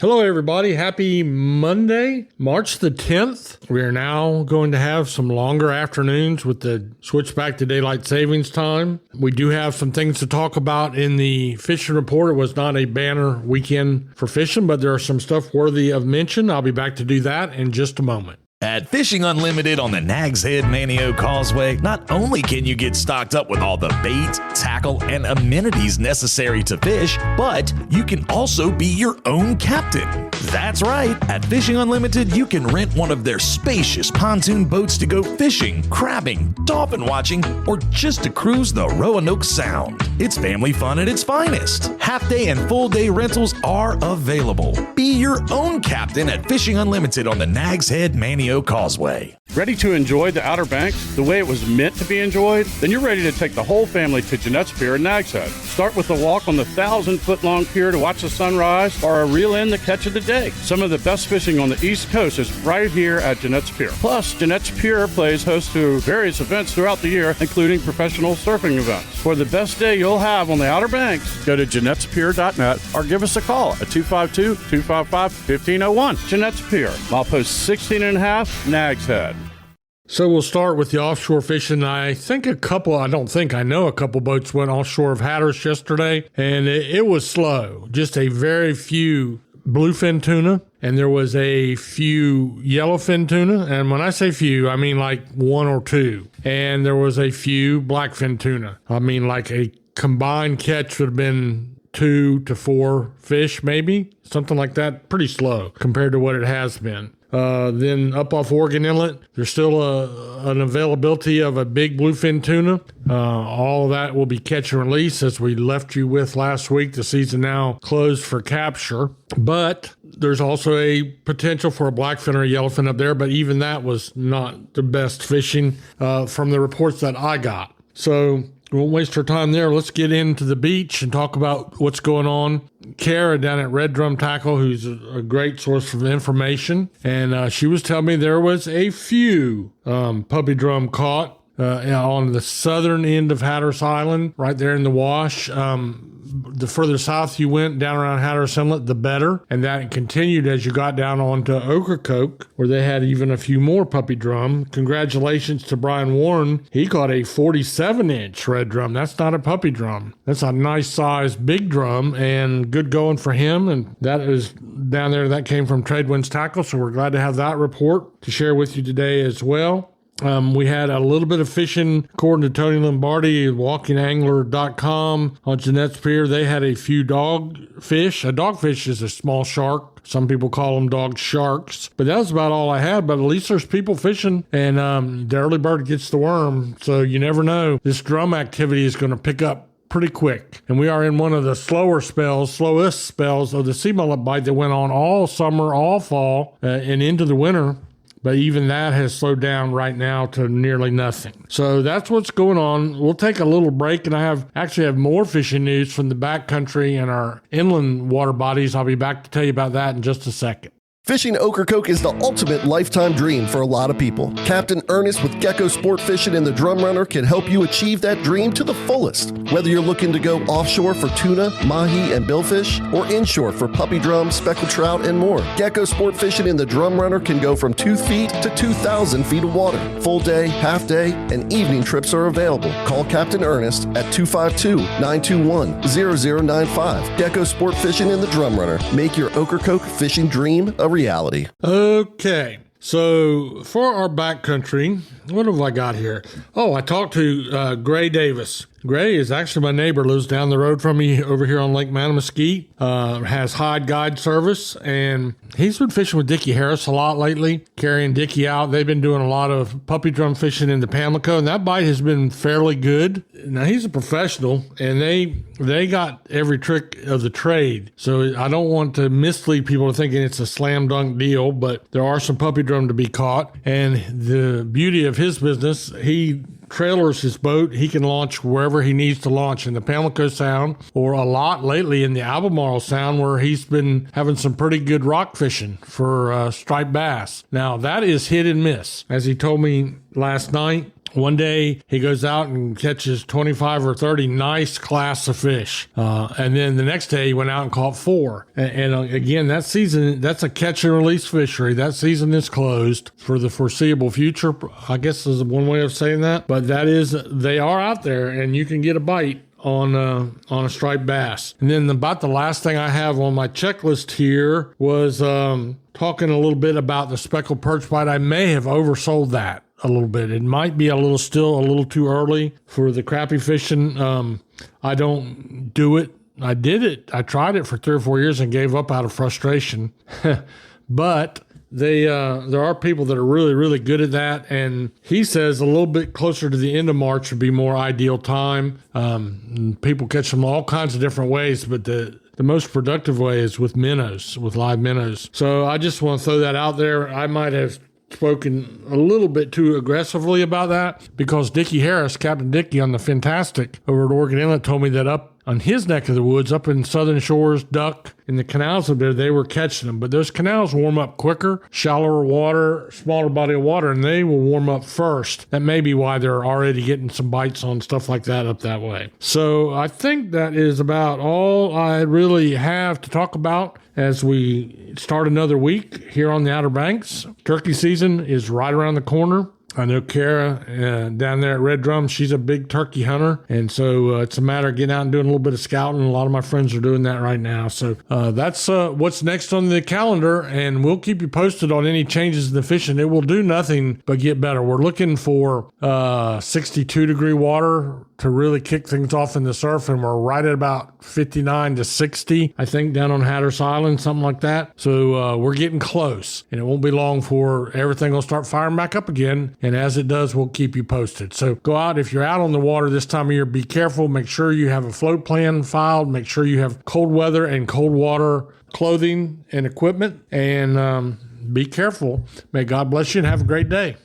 Hello, everybody. Happy Monday, March the 10th. We are now going to have some longer afternoons with the switch back to daylight savings time. We do have some things to talk about in the fishing report. It was not a banner weekend for fishing, but there are some stuff worthy of mention. I'll be back to do that in just a moment. At Fishing Unlimited on the Nags Head Manio Causeway, not only can you get stocked up with all the bait, tackle, and amenities necessary to fish, but you can also be your own captain. That's right. At Fishing Unlimited, you can rent one of their spacious pontoon boats to go fishing, crabbing, dolphin watching, or just to cruise the Roanoke Sound. It's family fun at its finest. Half-day and full-day rentals are available. Be your own captain at Fishing Unlimited on the Nags Head Manio Causeway. Ready to enjoy the Outer Banks the way it was meant to be enjoyed? Then you're ready to take the whole family to Jeanette's Pier in Nags Head. Start with a walk on the 1,000-foot-long pier to watch the sunrise or a reel in the catch of the day. Some of the best fishing on the East Coast is right here at Jeanette's Pier. Plus, Jeanette's Pier plays host to various events throughout the year, including professional surfing events. For the best day you'll have on the Outer Banks, go to Jeanette'sPier.net or give us a call at 252-255-1501. Jeanette's Pier, milepost 16 and a half, Nags Head. So we'll start with the offshore fishing. I know a couple boats went offshore of Hatteras yesterday, and it was slow. Just a very few bluefin tuna, and there was a few yellowfin tuna. And when I say few, I mean like one or two. And there was a few blackfin tuna. I mean like a combined catch would have been 2 to 4 fish, maybe, something like that. Pretty slow compared to what it has been. Then up off Oregon Inlet, there's still an availability of a big bluefin tuna. All of that will be catch and release as we left you with last week. The season now closed for capture, but there's also a potential for a blackfin or a yellowfin up there, but even that was not the best fishing from the reports that I got. So we won't waste our time there. Let's get into the beach and talk about what's going on. Kara down at Red Drum Tackle, who's a great source of information, and she was telling me there was a few puppy drum caught on the southern end of Hatteras Island, right there in the wash. The further south you went down around Hatteras Inlet, the better. And that continued as you got down onto Ocracoke, where they had even a few more puppy drum. Congratulations to Brian Warren. He caught a 47-inch red drum. That's not a puppy drum. That's a nice size big drum, and good going for him. And that is down there. That came from Tradewinds Tackle, so we're glad to have that report to share with you today as well. We had a little bit of fishing, according to Tony Lombardi, walkingangler.com on Jeanette's Pier. They had a few dogfish. A dogfish is a small shark. Some people call them dog sharks. But that was about all I had. But at least there's people fishing, and the early bird gets the worm. So you never know. This drum activity is going to pick up pretty quick. And we are in one of the slowest spells of the sea mullet bite that went on all summer, all fall, and into the winter. But even that has slowed down right now to nearly nothing. So that's what's going on. We'll take a little break, and I have more fishing news from the backcountry and our inland water bodies. I'll be back to tell you about that in just a second. Fishing Ocracoke is the ultimate lifetime dream for a lot of people. Captain Ernest with Gecko Sport Fishing and the Drum Runner can help you achieve that dream to the fullest. Whether you're looking to go offshore for tuna, mahi, and billfish, or inshore for puppy drum, speckled trout, and more, Gecko Sport Fishing and the Drum Runner can go from 2 feet to 2,000 feet of water. Full day, half day, and evening trips are available. Call Captain Ernest at 252-921-0095. Gecko Sport Fishing and the Drum Runner. Make your Ocracoke fishing dream a reality. Okay, so for our backcountry, what have I got here? Oh, I talked to Gray Davis. Gray is actually my neighbor, lives down the road from me over here on Lake Manamuskeet, has Hide Guide service, and he's been fishing with Dickie Harris a lot lately, carrying Dickie out. They've been doing a lot of puppy drum fishing in the Pamlico, and that bite has been fairly good. Now, he's a professional, and they got every trick of the trade, so I don't want to mislead people to thinking it's a slam dunk deal, but there are some puppy drum to be caught, and the beauty of his business, he trailers his boat. He can launch wherever he needs to launch in the Pamlico Sound, or a lot lately in the Albemarle Sound, where he's been having some pretty good rock fishing for striped bass. Now, that is hit and miss. As he told me last night, One day he goes out and catches 25 or 30 nice class of fish. And then the next day he went out and caught 4. And again, that season, that's a catch and release fishery. That season is closed for the foreseeable future, I guess is one way of saying that. But they are out there and you can get a bite on a striped bass. And then about the last thing I have on my checklist here was talking a little bit about the speckled perch bite. I may have oversold that a little bit. It might be still a little too early for the crappie fishing. I don't do it. I did it. I tried it for 3 or 4 years and gave up out of frustration. But there are people that are really, really good at that. And he says a little bit closer to the end of March would be more ideal time. People catch them all kinds of different ways, but the most productive way is with minnows, with live minnows. So I just want to throw that out there. I might have spoken a little bit too aggressively about that because Dickie Harris, Captain Dickie on the Fantastic over at Oregon Inlet, told me that up on his neck of the woods, up in Southern Shores, duck, in the canals up there, they were catching them. But those canals warm up quicker, shallower water, smaller body of water, and they will warm up first. That may be why they're already getting some bites on stuff like that up that way. So I think that is about all I really have to talk about as we start another week here on the Outer Banks. Turkey season is right around the corner. I know Kara down there at Red Drum, she's a big turkey hunter. And so it's a matter of getting out and doing a little bit of scouting. A lot of my friends are doing that right now. So that's what's next on the calendar. And we'll keep you posted on any changes in the fishing. It will do nothing but get better. We're looking for 62-degree water to really kick things off in the surf. And we're right at about 59 to 60, I think, down on Hatteras Island, something like that. So we're getting close. And it won't be long for everything will start firing back up again. And as it does, we'll keep you posted. So go out. If you're out on the water this time of year, be careful. Make sure you have a float plan filed. Make sure you have cold weather and cold water clothing and equipment. And be careful. May God bless you and have a great day.